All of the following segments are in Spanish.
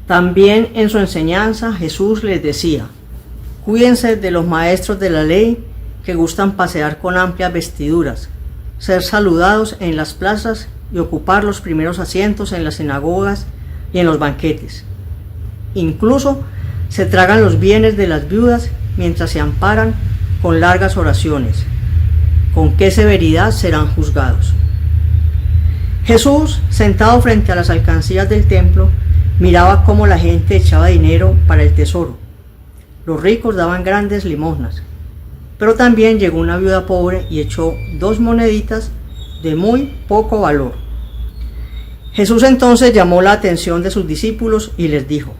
También en su enseñanza Jesús les decía: cuídense de los maestros de la ley que gustan pasear con amplias vestiduras, ser saludados en las plazas y ocupar los primeros asientos en las sinagogas y en los banquetes. Incluso se tragan los bienes de las viudas mientras se amparan con largas oraciones. ¿Con qué severidad serán juzgados? Jesús, sentado frente a las alcancías del templo, miraba cómo la gente echaba dinero para el tesoro. Los ricos daban grandes limosnas, pero también llegó una viuda pobre y echó 2 moneditas de muy poco valor. Jesús entonces llamó la atención de sus discípulos y les dijo: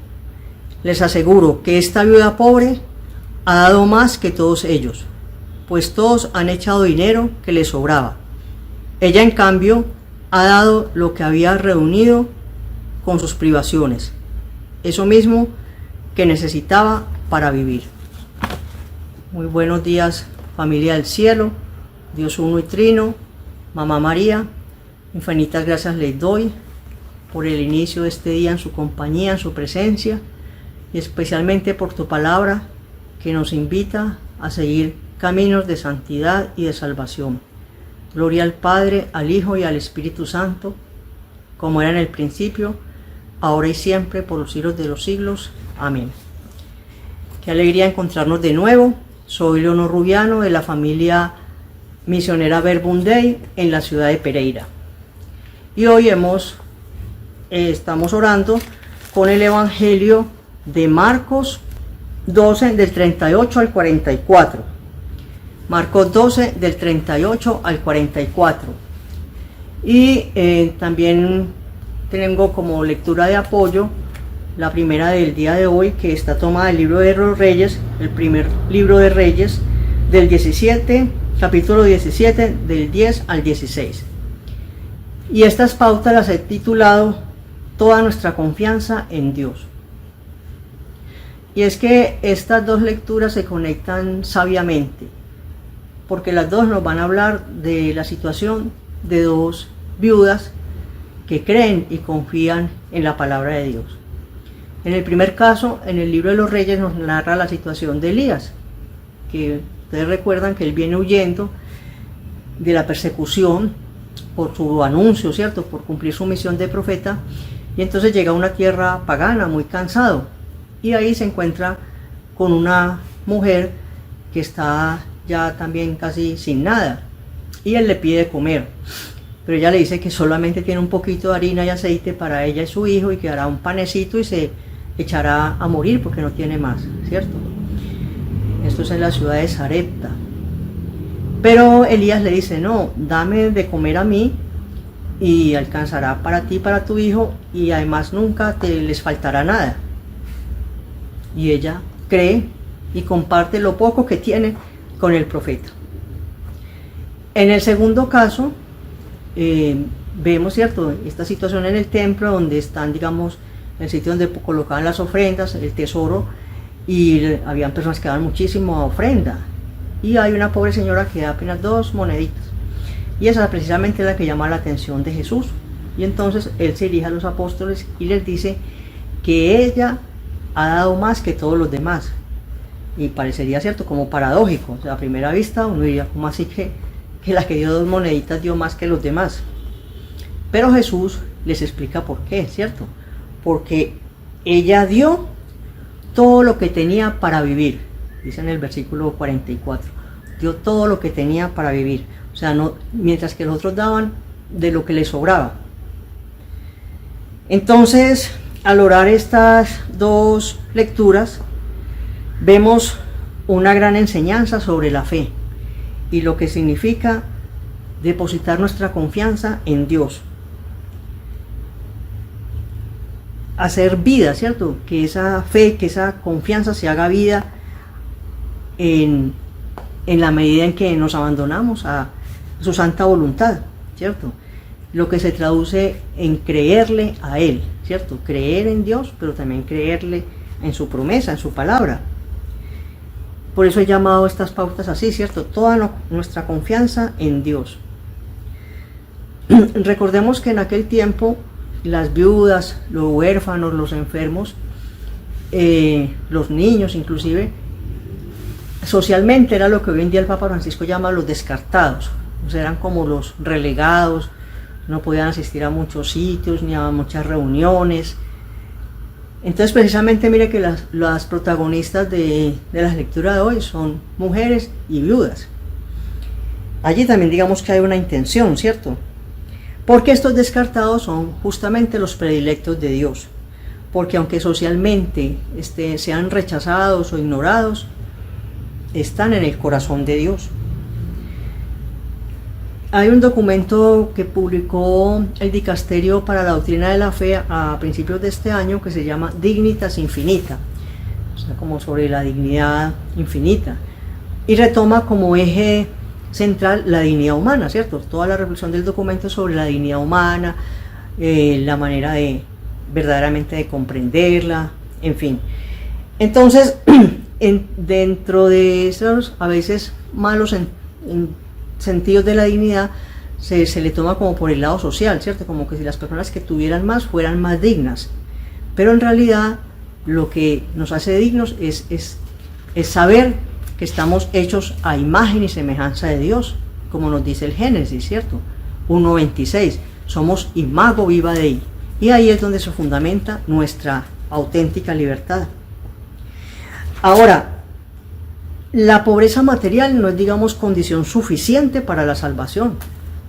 les aseguro que esta viuda pobre ha dado más que todos ellos, pues todos han echado dinero que les sobraba. Ella, en cambio, ha dado lo que había reunido con sus privaciones, eso mismo que necesitaba para vivir. Muy buenos días, familia del cielo, Dios uno y trino, Mamá María. Infinitas gracias les doy por el inicio de este día en su compañía, en su presencia, y especialmente por tu palabra que nos invita a seguir caminos de santidad y de salvación. Gloria al Padre, al Hijo y al Espíritu Santo, como era en el principio, ahora y siempre, por los siglos de los siglos. Amén. Qué alegría encontrarnos de nuevo. Soy Leonor Rubiano, de la familia misionera Verbum Dei en la ciudad de Pereira. Y hoy estamos orando con el Evangelio de Marcos 12, del 38 al 44. Marcos 12, del 38 al 44. Y también tengo como lectura de apoyo la primera del día de hoy, que está tomada del libro de los Reyes, el primer libro de Reyes, del 17, capítulo 17, del 10 al 16. Y estas pautas las he titulado Toda nuestra confianza en Dios. Y es que estas dos lecturas se conectan sabiamente, porque las dos nos van a hablar de la situación de 2 viudas que creen y confían en la palabra de Dios. En el primer caso, en el libro de los Reyes nos narra la situación de Elías, que ustedes recuerdan que él viene huyendo de la persecución por su anuncio, ¿cierto?, por cumplir su misión de profeta, y entonces llega a una tierra pagana, muy cansado, y ahí se encuentra con una mujer que está ya también casi sin nada, y él le pide comer, pero ella le dice que solamente tiene un poquito de harina y aceite para ella y su hijo, y que hará un panecito y se echará a morir porque no tiene más, ¿cierto? Esto es en la ciudad de Sarepta. Pero Elías le dice: no, dame de comer a mí y alcanzará para ti y para tu hijo, y además nunca te les faltará nada. Y ella cree y comparte lo poco que tiene con el profeta. En el segundo caso, vemos, ¿cierto?, esta situación en el templo, donde están, digamos, el sitio donde colocaban las ofrendas, el tesoro, y habían personas que daban muchísimo ofrenda, y hay una pobre señora que da apenas 2 moneditas, y esa precisamente es la que llama la atención de Jesús. Y entonces él se dirige a los apóstoles y les dice que ella ha dado más que todos los demás, y parecería, cierto, como paradójico. O sea, a primera vista uno diría: ¿cómo así que la que dio 2 moneditas dio más que los demás? Pero Jesús les explica por qué, ¿cierto? Porque ella dio todo lo que tenía para vivir, dice en el versículo 44, dio todo lo que tenía para vivir, o sea, no, mientras que los otros daban de lo que les sobraba. Entonces, al orar estas 2 lecturas, vemos una gran enseñanza sobre la fe y lo que significa depositar nuestra confianza en Dios. Hacer vida, ¿cierto? Que esa fe, que esa confianza se haga vida en la medida en que nos abandonamos a su santa voluntad, ¿cierto? Lo que se traduce en creerle a Él, ¿cierto? Creer en Dios, pero también creerle en su promesa, en su palabra. Por eso he llamado estas pautas así, ¿cierto? Toda nuestra confianza en Dios. Recordemos que en aquel tiempo las viudas, los huérfanos, los enfermos, los niños inclusive, socialmente era lo que hoy en día el Papa Francisco llama los descartados, o sea, eran como los relegados, no podían asistir a muchos sitios ni a muchas reuniones. Entonces precisamente mire que las protagonistas de las lecturas de hoy son mujeres y viudas. Allí también digamos que hay una intención, ¿cierto? Porque estos descartados son justamente los predilectos de Dios, porque aunque socialmente sean rechazados o ignorados, están en el corazón de Dios. Hay un documento que publicó el Dicasterio para la Doctrina de la Fe a principios de este año que se llama Dignitas Infinita, o sea, como sobre la dignidad infinita, y retoma como eje central la dignidad humana, ¿cierto? Toda la reflexión del documento sobre la dignidad humana, la manera de verdaderamente de comprenderla, en fin. Entonces, dentro de esos a veces malos sentidos de la dignidad, se le toma como por el lado social, ¿cierto? Como que si las personas que tuvieran más fueran más dignas. Pero en realidad lo que nos hace dignos es saber que estamos hechos a imagen y semejanza de Dios, como nos dice el Génesis, ¿cierto? 1:26, somos imago viva Dei. Y ahí es donde se fundamenta nuestra auténtica libertad. Ahora, la pobreza material no es, digamos, condición suficiente para la salvación,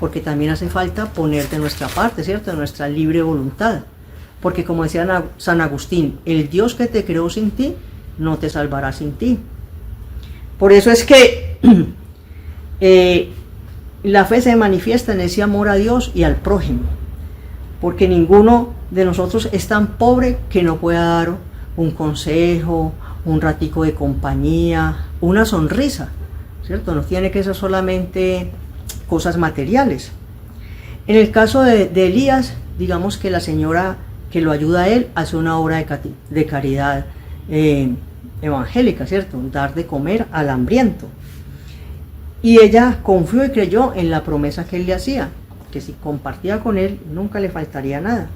porque también hace falta poner de nuestra parte, ¿cierto?, de nuestra libre voluntad, porque como decía San Agustín, el Dios que te creó sin ti, no te salvará sin ti. Por eso es que la fe se manifiesta en ese amor a Dios y al prójimo, porque ninguno de nosotros es tan pobre que no pueda dar un consejo, un ratico de compañía, una sonrisa, ¿cierto? No tiene que ser solamente cosas materiales. En el caso de Elías, digamos que la señora que lo ayuda a él hace una obra de caridad evangélica, ¿cierto? Dar de comer al hambriento. Y ella confió y creyó en la promesa que él le hacía, que si compartía con él nunca le faltaría nada.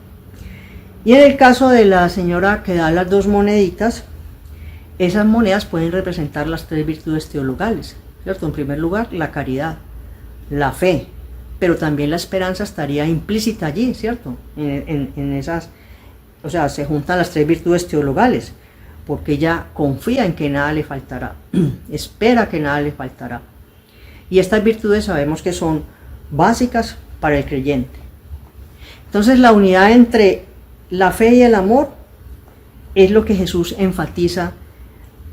Y en el caso de la señora que da las 2 moneditas, esas monedas pueden representar las 3 virtudes teologales, ¿cierto? En primer lugar, la caridad, la fe, pero también la esperanza estaría implícita allí, ¿cierto? En esas, o sea, se juntan las 3 virtudes teologales, porque ella confía en que nada le faltará, espera que nada le faltará. Y estas virtudes sabemos que son básicas para el creyente. Entonces la unidad entre la fe y el amor es lo que Jesús enfatiza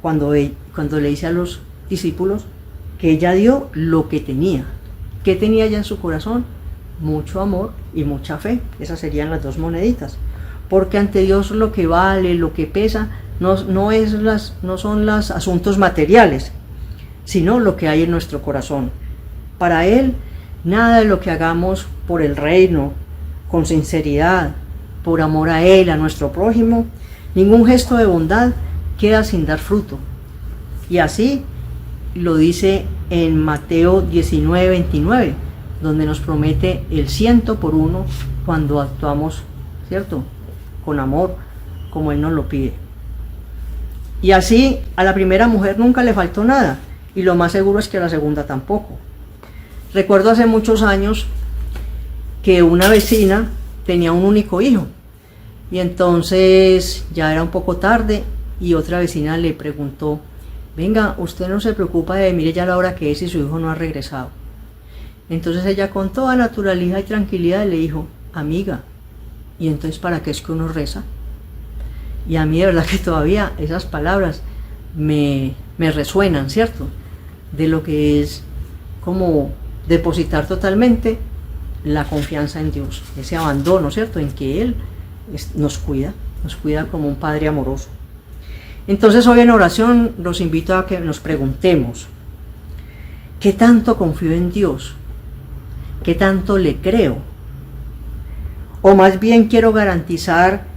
cuando le dice a los discípulos que ella dio lo que tenía. ¿Qué tenía ella en su corazón? Mucho amor y mucha fe. Esas serían las 2 moneditas. Porque ante Dios lo que vale, lo que pesa, no son los asuntos materiales, sino lo que hay en nuestro corazón. Para Él, nada de lo que hagamos por el reino, con sinceridad, por amor a Él, a nuestro prójimo, ningún gesto de bondad queda sin dar fruto. Y así lo dice en Mateo 19:29, donde nos promete el 100 por 1 cuando actuamos, ¿cierto?, con amor, como Él nos lo pide. Y así a la primera mujer nunca le faltó nada, y lo más seguro es que a la segunda tampoco. Recuerdo hace muchos años que una vecina tenía un único hijo, y entonces ya era un poco tarde, y otra vecina le preguntó: venga, usted no se preocupa de mire ya la hora que es y su hijo no ha regresado. Entonces ella con toda naturalidad y tranquilidad le dijo: amiga, ¿y entonces para qué es que uno reza? Y a mí de verdad que todavía esas palabras me resuenan, ¿cierto? De lo que es como depositar totalmente la confianza en Dios, ese abandono, ¿cierto?, en que Él nos cuida como un Padre amoroso. Entonces hoy en oración los invito a que nos preguntemos: ¿qué tanto confío en Dios? ¿Qué tanto le creo? O más bien quiero garantizar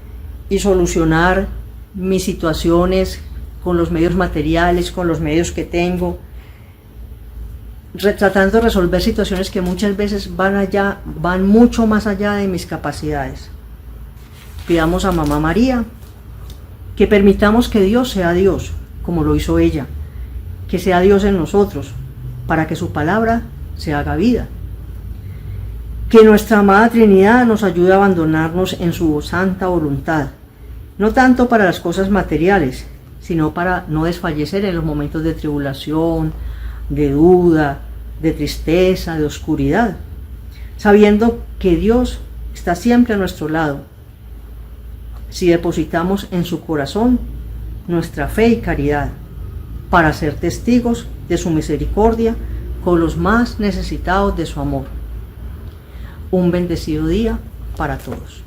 y solucionar mis situaciones con los medios materiales, con los medios que tengo, tratando de resolver situaciones que muchas veces van mucho más allá de mis capacidades. pidamos a Mamá María que permitamos que Dios sea Dios, como lo hizo ella, que sea Dios en nosotros, para que su palabra se haga vida. Que nuestra amada Trinidad nos ayude a abandonarnos en su santa voluntad, no tanto para las cosas materiales, sino para no desfallecer en los momentos de tribulación, de duda, de tristeza, de oscuridad, sabiendo que Dios está siempre a nuestro lado, si depositamos en su corazón nuestra fe y caridad, para ser testigos de su misericordia con los más necesitados de su amor. Un bendecido día para todos.